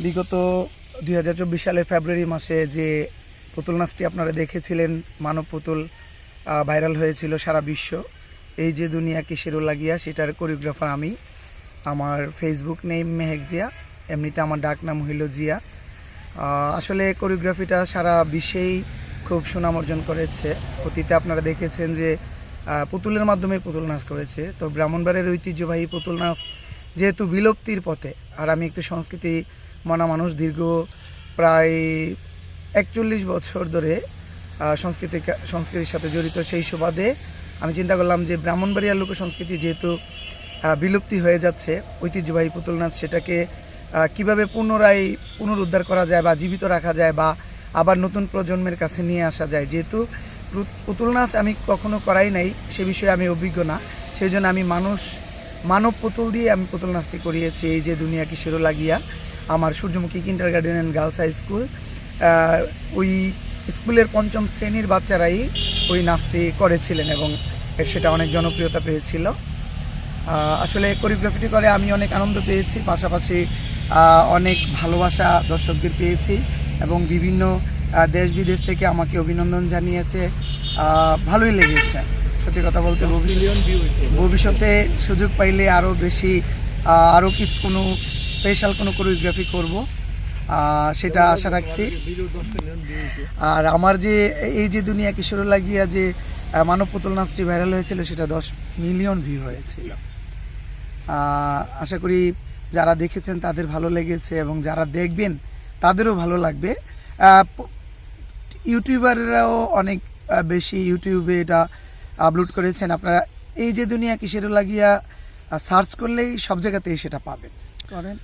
বিগত 2024 সালের ফেব্রুয়ারি মাসে যে পুতুল নাচটি আপনারা দেখেছিলেন, মানব পুতুল ভাইরাল হয়েছিল সারা বিশ্ব, এই যে দুনিয়া কিসের লাগিয়া, সেটার কোরিওগ্রাফার আমি। আমার ফেসবুক নেম মেহেক জিয়া, এমনিতে আমার ডাক নাম হইল জিয়া। আসলে কোরিওগ্রাফিটা সারা বিশ্বেই খুব সুনাম অর্জন করেছে। অতীতে আপনারা দেখেছেন যে পুতুলের মাধ্যমে পুতুল নাচ করেছে। তো ব্রাহ্মণবাড়িয়ার ঐতিহ্যবাহী পুতুল নাচ যেহেতু বিলুপ্তির পথে, আর আমি একটু সংস্কৃতি মানা মানুষ, দীর্ঘ প্রায় 41 বছর ধরে সংস্কৃতির সাথে জড়িত। সেই সুবাদে আমি চিন্তা করলাম যে ব্রাহ্মণবাড়িয়ার লোক সংস্কৃতি যেহেতু বিলুপ্তি হয়ে যাচ্ছে, ঐতিহ্যবাহী পুতুল নাচ, সেটাকে কিভাবে পুনরায় পুনরুদ্ধার করা যায় বা জীবিত রাখা যায় বা আবার নতুন প্রজন্মের কাছে নিয়ে আসা যায়। যেহেতু পুতুল নাচ আমি কখনো করাই নাই, সে বিষয়ে আমি অভিজ্ঞ না, সেই জন্য আমি মানব পুতুল দিয়ে আমি পুতুল নাচটি করিয়েছি। এই যে দুনিয়া কিসের লাগিয়া, আমার Suryamukhi kindergarten and girls high school, ওই স্কুলের 5ম শ্রেণীর বাচ্চারাই ওই নাচটি করেছিলেন এবং সেটা অনেক জনপ্রিয়তা পেয়েছিল। আসলে কোরিওগ্রাফিটি করে আমি অনেক আনন্দ পেয়েছি, পাশাপাশি অনেক ভালোবাসা দর্শকদের পেয়েছি এবং বিভিন্ন দেশ বিদেশ থেকে আমাকে অভিনন্দন জানিয়েছে। ভালোই লেগেছে সত্যি কথা বলতে। ভবিষ্যতে সুযোগ পাইলে আরও বেশি আরও কিছু কোনো স্পেশাল কোনো কোরিওগ্রাফি করব, সেটা আশা রাখছি। আর আমার যে এই যে দুনিয়া কিশোর লাগিয়া যে মানব পুতুল নাচটি ভাইরাল হয়েছিল, সেটা 10 মিলিয়ন ভিউ হয়েছিল। আশা করি যারা দেখেছেন তাদের ভালো লেগেছে এবং যারা দেখবেন তাদেরও ভালো লাগবে। ইউটিউবাররাও অনেক বেশি ইউটিউবে এটা আপলোড করেছেন। আপনারা এই যে দুনিয়া কিসের লাগিয়া সার্চ করলেই সব জায়গাতেই সেটা পাবেন। করেন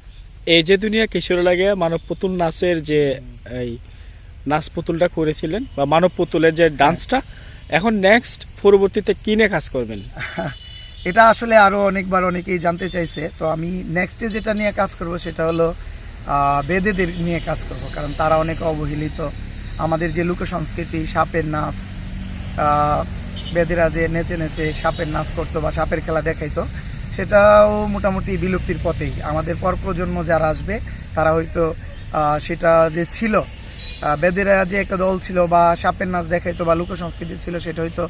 এই যে দুনিয়া কিশোর লাগিয়া মানব পুতুল নাচের যে এই নাচ পুতুলটা করেছিলেন বা মানব পুতুলের যে ডান্সটা, এখন নেক্সট পরবর্তীতে কি নিয়ে কাজ করবেন? এটা আসলে আরও অনেকবার অনেকেই জানতে চাইছে। তো আমি নেক্সটে যেটা নিয়ে কাজ করব সেটা হলো বেদেদের নিয়ে কাজ করব, কারণ তারা অনেক অবহেলিত। আমাদের যে লোক সংস্কৃতি, সাপের নাচ, বেদেরা যে নেচে নেচে সাপের নাচ করতো বা সাপের খেলা দেখাইতো, সেটাও মোটামুটি বিলুপ্তির পথেই। আমাদের পর প্রজন্ম যারা আসবে তারা হয়তো সেটা যে ছিল, বেদেরা যে একটা দল ছিল বা সাপের নাচ দেখাইতো বা লোক সংস্কৃতি ছিল, সেটা হয়তো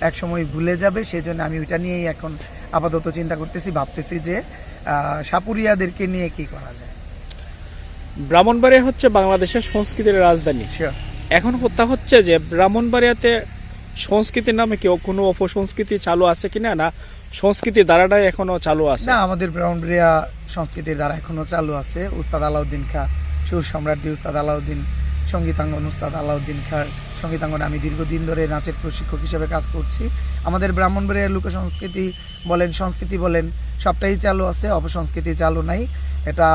একসময় ভুলে যাবে। সেই জন্য আমি ওইটা নিয়েই এখন আপাতত চিন্তা করতেছি, ভাবতেছি যে সাপুরিয়াদেরকে নিয়ে কি করা যায়। ব্রাহ্মণবাড়িয়া হচ্ছে বাংলাদেশের সংস্কৃতির রাজধানী। এখন কথা হচ্ছে যে ব্রাহ্মণবাড়িয়াতে সংস্কৃতির নামে কি কোনো অপসংস্কৃতি চালু আছে কিনা, না সংস্কৃতির ধারাটাই এখনো চালু আছে? না, আমাদের ব্রাহ্মণবাড়িয়া সংস্কৃতির ধারা এখনো চালু আছে। উস্তাদ আলাউদ্দিন খাঁ, সুর সম্রাট দি উস্তাদ আলাউদ্দিন, সঙ্গীতাঙ্গন উস্তাদ আলাউদ্দিন খাঁর সঙ্গীতাঙ্গনে আমি দীর্ঘদিন ধরে নাচের প্রশিক্ষক হিসেবে কাজ করছি। আমাদের ব্রাহ্মণবাড়িয়ার লোক সংস্কৃতি বলেন, সংস্কৃতি বলেন, সবটাই চালু আছে, অপসংস্কৃতি চালু নাই। এটা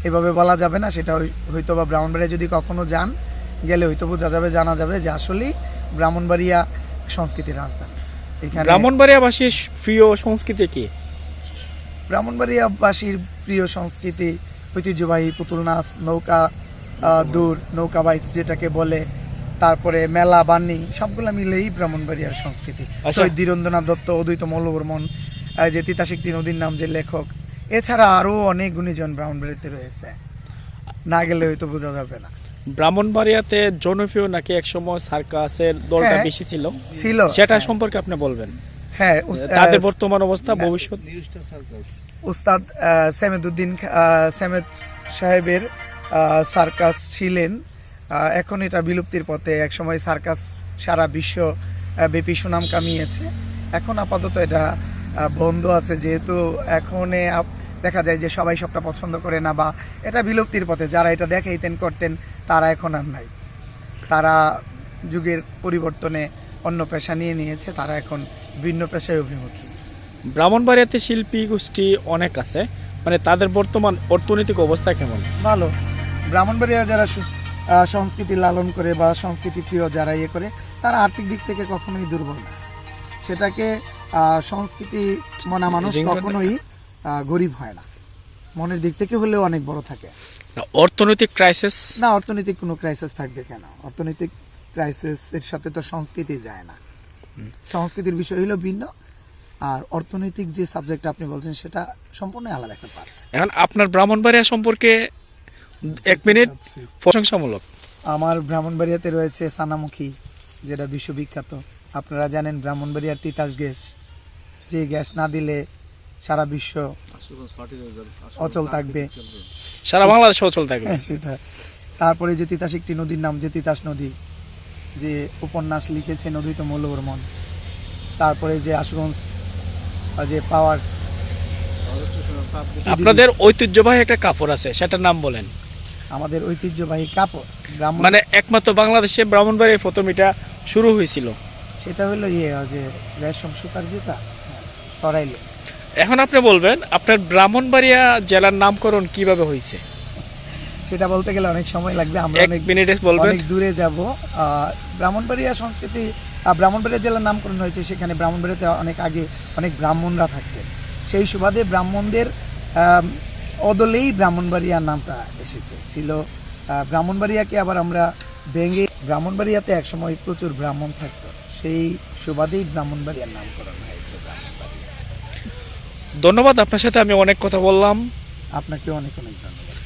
এভাবে বলা যাবে না। সেটা হয়তো বা ব্রাহ্মণবাড়িয়া যদি কখনো যান, গেলে হয়তো বোঝা যাবে, জানা যাবে যে আসলেই ব্রাহ্মণবাড়িয়া সংস্কৃতির রাজধানী। এখানে ব্রাহ্মণবাড়িয়াবাসীর প্রিয় সংস্কৃতি কি? ব্রাহ্মণবাড়িয়াবাসীর প্রিয় সংস্কৃতি ঐতিহ্যবাহী পুতুল নাচ, নৌকা দূর, নৌকা বাইচ যেটাকে বলে, তারপরে মেলা বাণী, সবগুলো মিলেই ব্রাহ্মণবাড়িয়ার সংস্কৃতি। শহীদ ধীরেন্দ্রনাথ দত্ত, অদ্বৈত মল্লবর্মন, যে তিতাশিক্তি নদীর নাম যে লেখক, এছাড়া আরও অনেক গুণীজন ব্রাহ্মণবাড়িয়াতে রয়েছে, না গেলে হয়তো বোঝা যাবে না। ব্রাহ্মণবাড়িয়াতে জনপ্রিয় নাকি একসময় সার্কাসের দলটা বেশি ছিল, সেটা সম্পর্কে আপনি বলবেন? হ্যাঁ, তাদের বর্তমান অবস্থা, ভবিষ্যৎ। উস্তাদ সেমেদউদ্দিন সেমেদ সাহেবের সার্কাস ছিলেন, এখন এটা বিলুপ্তির পথে। একসময় সার্কাস সারা বিশ্ব ব্যাপী সুনাম কামিয়েছে, এখন আপাতত এটা বন্ধ আছে। যেহেতু এখন দেখা যায় যে সবাই সবটা পছন্দ করে না বা এটা বিলুপ্তির পথে। যারা এটা দেখাইতেন করতেন তারা এখন আর নাই, তারা যুগের পরিবর্তনে অন্য পেশা নিয়ে নিয়েছে, তারা এখন ভিন্ন পেশায় অভিমুখী। ব্রাহ্মণবাড়িয়াতে শিল্পী গোষ্ঠী অনেক আছে, মানে তাদের বর্তমান অর্থনৈতিক অবস্থা কেমন? ভালো। ব্রাহ্মণবাড়িয়া যারা সংস্কৃতি লালন করে বা সংস্কৃতি প্রিয় যারা ইয়ে করে, তারা আর্থিক দিক থেকে কখনোই দুর্বল না। সেটাকে সংস্কৃতি মানা মানুষ কখনোই গরিব হয় না, মনের দিক থেকে হলেও অনেক বড় থাকে। অর্থনৈতিক ক্রাইসিস না, অর্থনৈতিক কোনো ক্রাইসিস থাকবে কেন? অর্থনৈতিক ক্রাইসিস এর সাথে তো সংস্কৃতি যায় না। সংস্কৃতির বিষয় হলো ভিন্ন। আর অর্থনৈতিক যে সাবজেক্ট আপনি বলছেন সেটা সম্পূর্ণ আলাদা একটা পার্ট। এখন আপনার ব্রাহ্মণবাড়িয়া সম্পর্কে 1 মিনিট প্রশংসামূলক। আমার ব্রাহ্মণবাড়িয়াতে রয়েছে সানামুখী, যেটা বিশ্ববিখ্যাত। আপনারা জানেন ব্রাহ্মণবাড়িয়ার তিতাস গ্যাস, যে গ্যাস না দিলে সারা বিশ্ব অচল থাকবে, সারা বাংলাদেশে অচল থাকবে। হ্যাঁ, সেটা। তারপরে যে তিতাস একটি নদীর নাম, যে তিতাস নদী, যে উপন্যাস লিখেছে নদীত মৌলবর্মন। তারপরে যে আশুগঞ্জ যে পাওয়ার, আপনাদের ঐতিহ্যবাহী একটা কাপড় আছে, সেটার নাম বলেন। আমাদের ঐতিহ্যবাহী কাপড় ব্রাহ্মণ, মানে একমাত্র বাংলাদেশে ব্রাহ্মণবাড়িয়ায় প্রথম এটা শুরু হয়েছিল। সেটা হলো যে রেশম সুতার, যেটা সরাইলে। এখন আপনি বলবেন আপনার ব্রাহ্মণবাড়িয়া জেলার নামকরণ কিভাবে হয়েছে? সেটা বলতে গেলে অনেক সময় লাগবে, আমরা 1 মিনিটে বলবেন। অনেক দূরে যাব। ব্রাহ্মণবাড়িয়া সংস্কৃতি, ব্রাহ্মণবাড়িয়া জেলার নামকরণ হয়েছে, সেখানে ব্রাহ্মণবাড়িয়াতে অনেক আগে অনেক ব্রাহ্মণরা থাকতেন। সেই সুবাদে ব্রাহ্মণদের অদলেই ব্রাহ্মণবাড়িয়ার নামটা এসেছে। ছিল ব্রাহ্মণবাড়িয়াকে আবার আমরা ভেঙে, ব্রাহ্মণবাড়িয়াতে একসময় প্রচুর ব্রাহ্মণ থাকতো, সেই সুবাদেই ব্রাহ্মণবাড়িয়ার নামকরণ হয়েছে ব্রাহ্মণবাড়িয়া। ধন্যবাদ, আপনার সাথে আমি অনেক কথা বললাম। আপনাকে অনেক অনেক ধন্যবাদ।